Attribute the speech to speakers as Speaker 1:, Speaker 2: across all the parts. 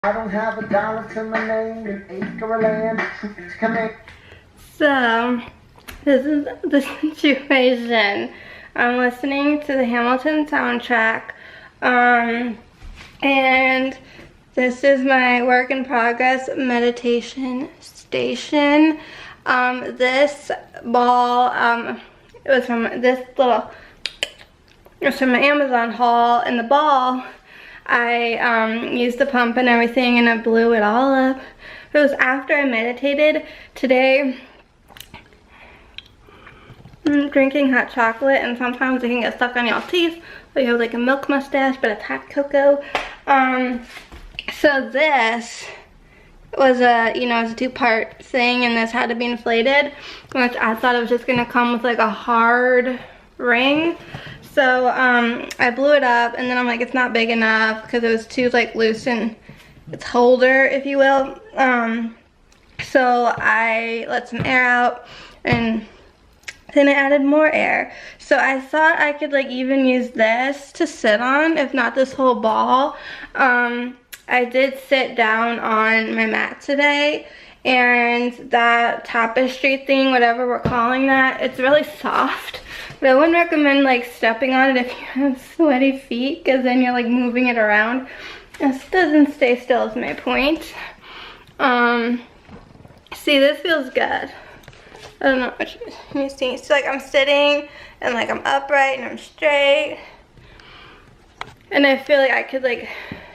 Speaker 1: I don't have a dollar to my name, an acre of land. Come in.
Speaker 2: So, this is the situation. I'm listening to the Hamilton soundtrack, and this is my work in progress meditation station. This ball, it was from my Amazon haul, and the ball, I used the pump and everything and I blew it all up. It was after I meditated. Today, I'm drinking hot chocolate, and sometimes it can get stuck on your teeth. So you have like a milk mustache, but it's hot cocoa. So this was it's a two-part thing, and this had to be inflated, which I thought it was just gonna come with like a hard ring. So I blew it up, and then I'm like, it's not big enough because it was too like loose in its holder, if you will. So I let some air out, and then I added more air. So I thought I could like even use this to sit on, if not this whole ball. I did sit down on my mat today, and that tapestry thing, whatever we're calling that, it's really soft. But I wouldn't recommend like stepping on it if you have sweaty feet, because then you're like moving it around. This doesn't stay still is my point. See, this feels good. I don't know what you see. So like I'm sitting and like I'm upright and I'm straight. And I feel like I could like,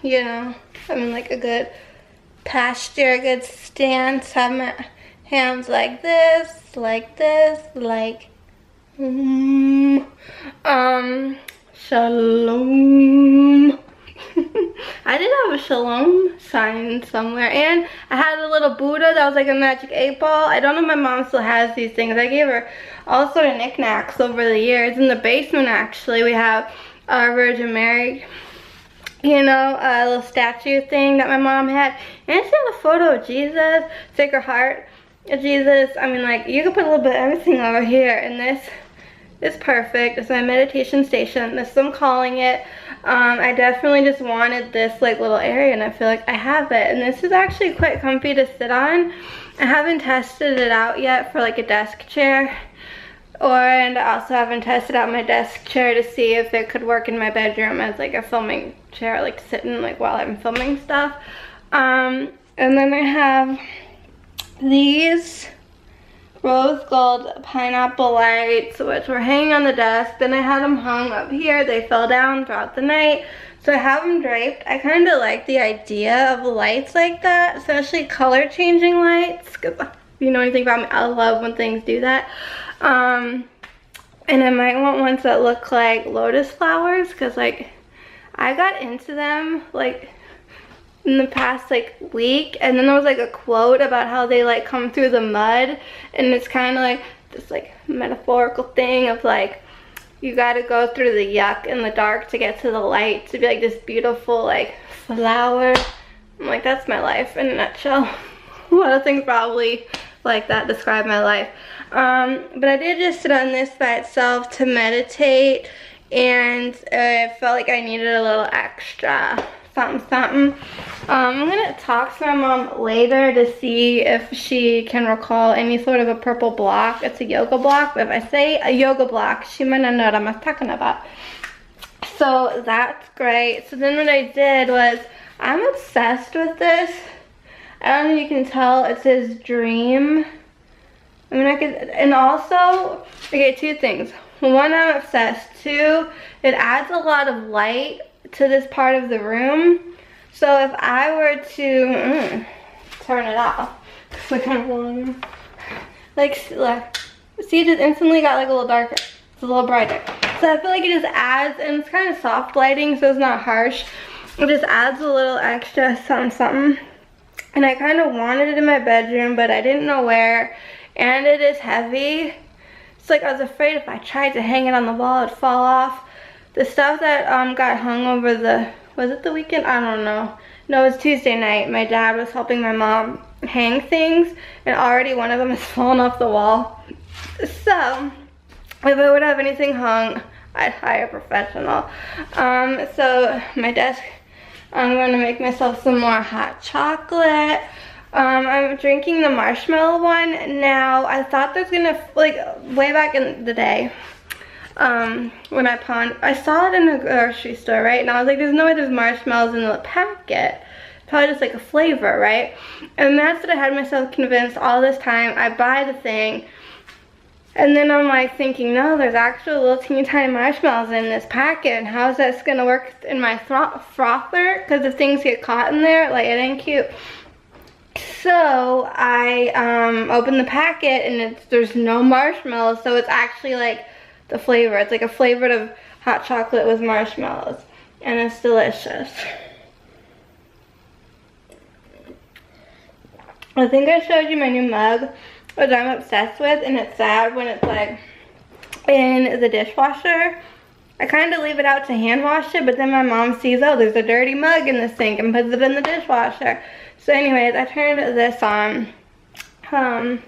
Speaker 2: I'm in like a good posture, a good stance. Have my hands like this, like, shalom. I did have a shalom sign somewhere, and I had a little Buddha that was like a magic 8-ball. I don't know if my mom still has these things. I gave her all sort of knickknacks over the years. In the basement, actually, we have our Virgin Mary, a little statue thing that my mom had, and she had a photo of Jesus, Sacred Heart of Jesus. I mean, like, you could put a little bit of everything over here, and this is perfect. It's my meditation station. This is what I'm calling it. I definitely just wanted this like little area, and I feel like I have it. And this is actually quite comfy to sit on. I haven't tested it out yet for like a desk chair, and I also haven't tested out my desk chair to see if it could work in my bedroom as like a filming chair, like sitting like while I'm filming stuff. And then I have these rose gold pineapple lights, which were hanging on the desk. Then I had them hung up here. They fell down throughout the night, so I have them draped. I kind of like the idea of lights like that, especially color changing lights, because if you know anything about me, I love when things do that. And I might want ones that look like lotus flowers, because like I got into them like in the past like week, and then there was like a quote about how they like come through the mud, and it's kind of like this like metaphorical thing of like you got to go through the yuck in the dark to get to the light, to be like this beautiful like flower. I'm like, that's my life in a nutshell. A lot of things probably like that describe my life. But I did just sit on this by itself to meditate, and I felt like I needed a little extra something. I'm gonna talk to my mom later to see if she can recall any sort of a purple block. It's a yoga block, but if I say a yoga block, she might not know what I'm talking about. So that's great. So then what I did was, I'm obsessed with this. I don't know if you can tell, it says dream. I mean, and also, okay, two things. One, I'm obsessed. Two, it adds a lot of light to this part of the room. So if I were to turn it off, I kind of want to, like, look, see, it just instantly got like a little darker. It's a little brighter. So I feel like it just adds, and it's kind of soft lighting, so it's not harsh. It just adds a little extra something. And I kind of wanted it in my bedroom, but I didn't know where. And it is heavy. It's like I was afraid if I tried to hang it on the wall, it'd fall off. The stuff that got hung over was it the weekend? I don't know. No, it was Tuesday night. My dad was helping my mom hang things, and already one of them has fallen off the wall. So, if I would have anything hung, I'd hire a professional. So my desk I'm going to make myself some more hot chocolate. I'm drinking the marshmallow one now. I thought there's gonna, like, way back in the day, when I saw it in a grocery store, right? And I was like, there's no way there's marshmallows in the packet. Probably just like a flavor, right? And that's what I had myself convinced all this time. I buy the thing, and then I'm like thinking, no, there's actually little teeny tiny marshmallows in this packet, and how's this gonna work in my frother? Because if things get caught in there, like, it ain't cute. So I opened the packet, and there's no marshmallows, so it's actually like the flavor. It's like a flavored of hot chocolate with marshmallows, and it's delicious. I think I showed you my new mug, which I'm obsessed with, and it's sad when it's like in the dishwasher. I kind of leave it out to hand wash it, but then my mom sees, oh, there's a dirty mug in the sink, and puts it in the dishwasher. So anyways, I turned this on, because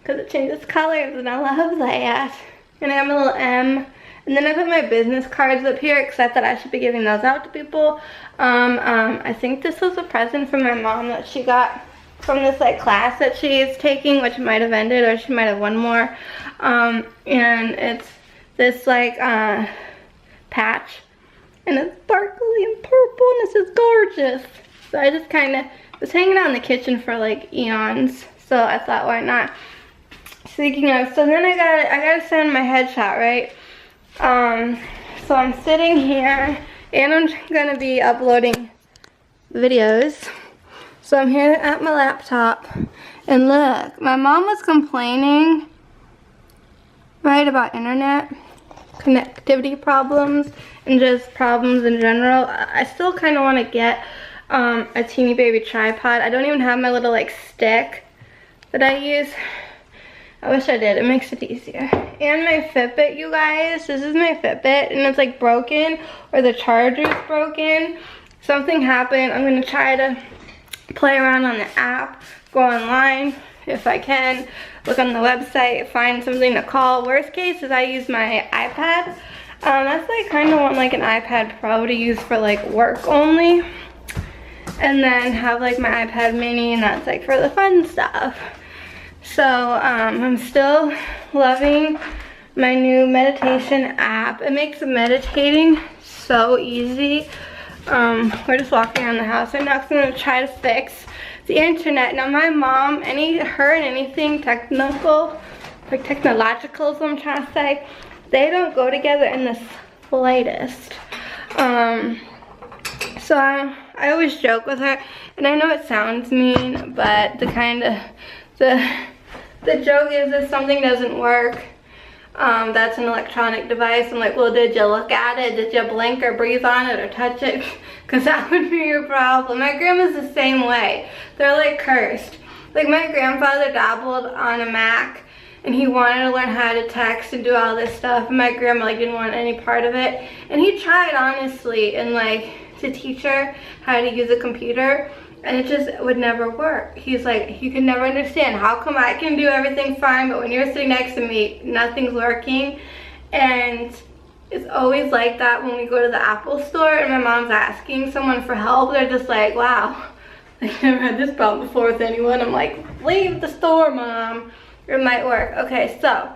Speaker 2: it changes colors, and I love that. And I got my little M, and then I put my business cards up here, except that I should be giving those out to people. I think this was a present from my mom that she got from this like class that she is taking, which might have ended, or she might have one more. And it's this like patch, and it's sparkly and purple, and this is gorgeous. So I just kind of was hanging out in the kitchen for like eons, so I thought, why not? Speaking of, so then I gotta send my headshot, right? So I'm sitting here, and I'm gonna be uploading videos. So I'm here at my laptop, and look, my mom was complaining, right, about internet connectivity problems and just problems in general. I still kind of want to get a teeny baby tripod. I don't even have my little like stick that I use. I wish I did. It makes it easier. And my Fitbit, you guys. This is my Fitbit, and it's like broken, or the charger's broken. Something happened. I'm gonna try to play around on the app, go online if I can, look on the website, find something to call. Worst case is I use my iPad. That's like kind of want like an iPad Pro to use for like work only, and then have like my iPad mini, and that's like for the fun stuff. So I'm still loving my new meditation app. It makes meditating so easy. We're just walking around the house right now, so I'm gonna try to fix the internet. Now my mom, her and anything technical, like technological is what I'm trying to say, they don't go together in the slightest. So I always joke with her, and I know it sounds mean, but the joke is if something doesn't work, that's an electronic device. I'm like, well, did you look at it? Did you blink or breathe on it or touch it? Because that would be your problem. My grandma's the same way. They're like cursed. Like my grandfather dabbled on a Mac, and he wanted to learn how to text and do all this stuff, and my grandma like didn't want any part of it. And he tried honestly and like to teach her how to use a computer, and it just would never work. He's like, he could never understand, how come I can do everything fine, but when you're sitting next to me, nothing's working? And it's always like that when we go to the Apple store and my mom's asking someone for help. They're just like, wow, I've never had this problem before with anyone. I'm like, leave the store, Mom. It might work. Okay, so,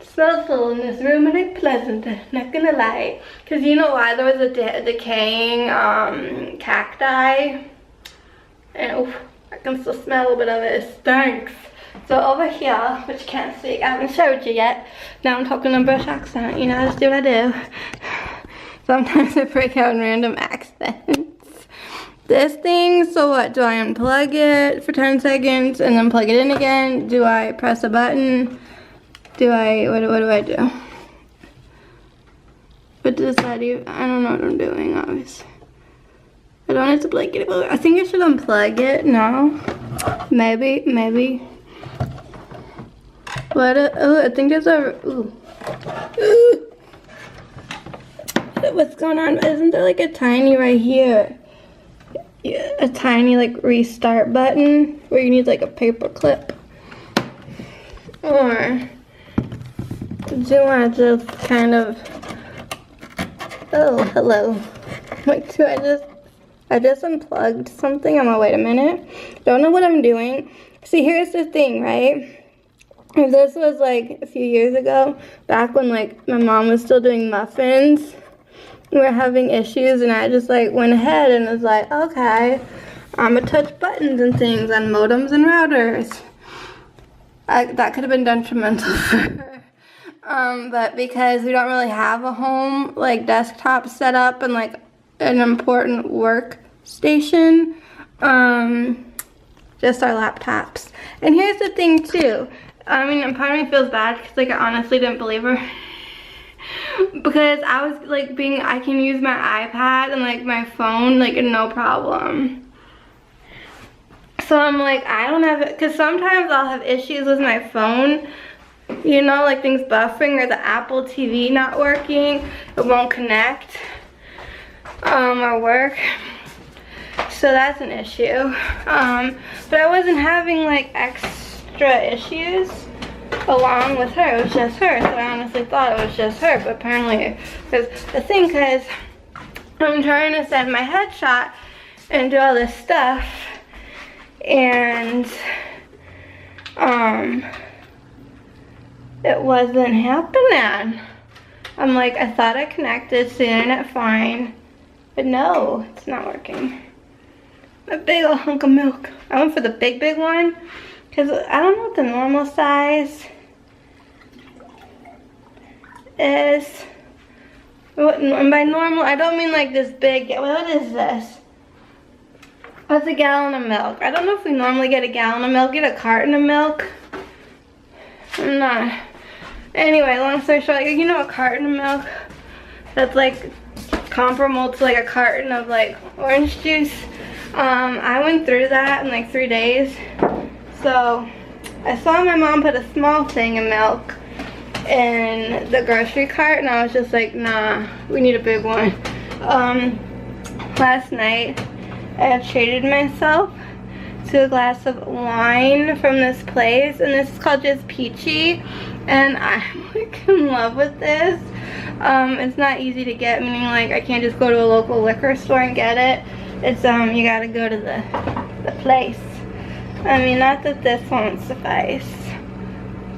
Speaker 2: smells full in this room, and it's pleasant, not gonna lie. Because you know why? There was a decaying cacti, and oof, I can still smell a little bit of it. It stinks. So over here, which you can't see, I haven't showed you yet. Now I'm talking in a British accent, you know, I just do what I do. Sometimes I break out in random accents. This thing, so what? Do I unplug it for 10 seconds and then plug it in again? Do I press a button? What do I do? What does that do? I don't know what I'm doing, obviously. I don't have to plug it. I think I should unplug it. No. Maybe. What? Oh, I think there's a. Ooh. What's going on? Isn't there like a tiny right here? Yeah, a tiny like restart button where you need like a paper clip? Or do I just kind of Oh, hello. Wait, so I just unplugged something. I'm gonna wait a minute. Don't know what I'm doing. See, here's the thing, right? If this was like a few years ago, back when like my mom was still doing muffins, we were having issues, and I just like went ahead and was like, okay, I'm gonna touch buttons and things on modems and routers. That could have been detrimental for her. But because we don't really have a home like desktop set up and like an important work station, just our laptops. And here's the thing too. I mean, part of me feels bad because like I honestly didn't believe her. Because I was like I can use my iPad and like my phone like no problem. So I'm like, I don't have it, because sometimes I'll have issues with my phone, you know, like things buffering or the Apple TV not working, it won't connect, or work, so that's an issue. But I wasn't having like extra issues along with her, it was just her, so I honestly thought it was just her, but apparently, because I'm trying to send my headshot and do all this stuff, and it wasn't happening. I'm like, I thought I connected to the internet fine, but no, it's not working. A big old hunk of milk. I went for the big one because I don't know what the normal size is. And by normal, I don't mean like this big. What is this? That's a gallon of milk. I don't know if we normally get a gallon of milk, get a carton of milk. I'm not. Anyway, long story short, you know a carton of milk that's like comparable to like a carton of like orange juice. I went through that in like 3 days. So I saw my mom put a small thing of milk in the grocery cart, and I was just like, nah, we need a big one. Last night I have treated myself to a glass of wine from this place, and this is called Just Peachy, and I'm like in love with this. It's not easy to get, meaning like I can't just go to a local liquor store and get it. It's you gotta go to the place. I mean, not that this won't suffice.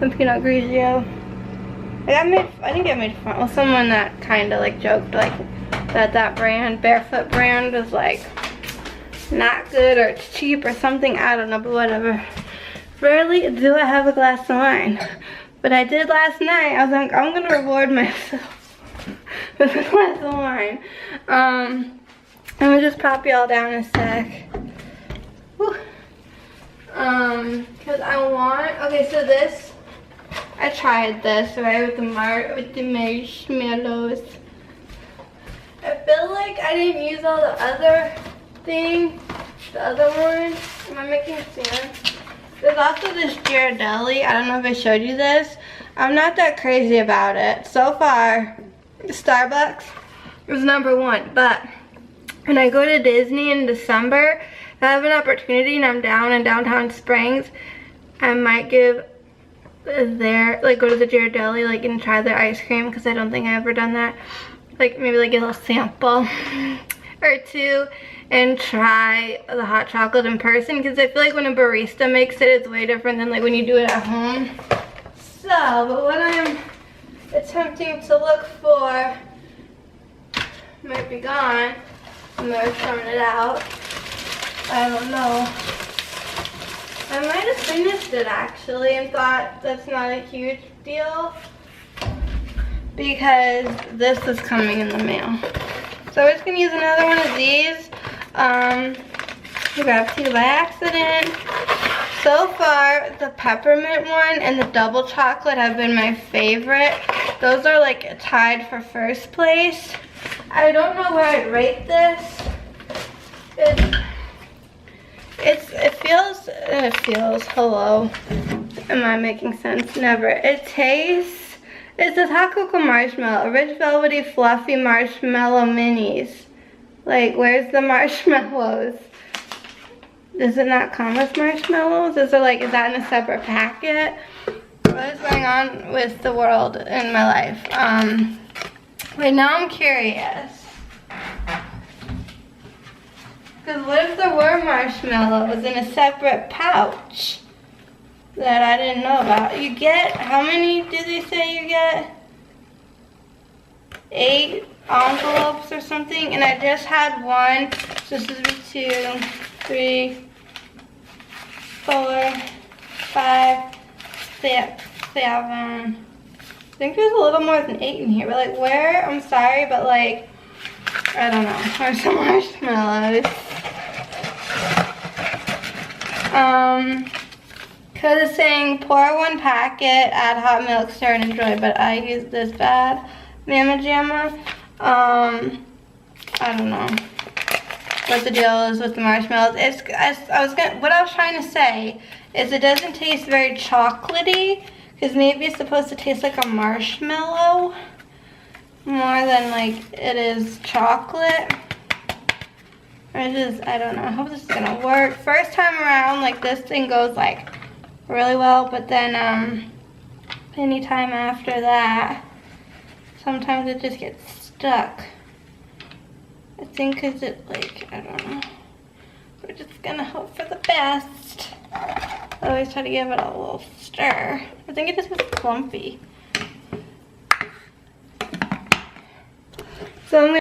Speaker 2: Some Pinot Grigio. I didn't get made fun. Well, someone that kind of like joked like that brand, Barefoot brand, was like not good or it's cheap or something. I don't know, but whatever. Rarely do I have a glass of wine, but I did last night. I was like, I'm gonna reward myself with a glass of wine. I'm gonna just pop y'all down in a sec. Whew. Cause I want. Okay, so this. I tried this, right, with the marshmallows. I feel like I didn't use all the other thing, the other one. Am I making sense? There's also this Ghirardelli. I don't know if I showed you this. I'm not that crazy about it. So far, Starbucks is #1. But when I go to Disney in December, if I have an opportunity and I'm down in downtown Springs, I might give go to the Ghirardelli like and try their ice cream, because I don't think I've ever done that. Like maybe like get a little sample or two and try the hot chocolate in person, because I feel like when a barista makes it, it's way different than like when you do it at home. So, but what I'm attempting to look for might be gone. I'm gonna throwing it out. I don't know. I might have finished it actually and thought that's not a huge deal because this is coming in the mail. So we're just gonna use another one of these. I grabbed two by accident. So far, the peppermint one and the double chocolate have been my favorite. Those are like tied for first place. I don't know where I'd rate this. It feels, hello, am I making sense? Never. It tastes, it says hot cocoa marshmallow, rich velvety fluffy marshmallow minis. Like, where's the marshmallows? Does it not come with marshmallows? Is that in a separate packet? What is going on with the world in my life? Wait, now I'm curious. Because what if there were marshmallows in a separate pouch that I didn't know about? You get, how many do they say you get? 8 envelopes or something, and I just had one. So this is 2, 3, 4, 5, 6, 7. I think there's a little more than 8 in here, but like where, I'm sorry, but like, I don't know, where's some marshmallows? Cause it's saying pour 1 packet, add hot milk, stir and enjoy, but I use this bad Mama Jamma. I don't know what the deal is with the marshmallows. What I was trying to say is it doesn't taste very chocolatey, because maybe it's supposed to taste like a marshmallow more than like it is chocolate. Or just, I don't know, I hope this is gonna work. First time around, like this thing goes like really well, but then anytime after that, sometimes it just gets stuck. I think because it like, I don't know. We're just gonna hope for the best. I always try to give it a little stir. I think it just was clumpy. So I'm gonna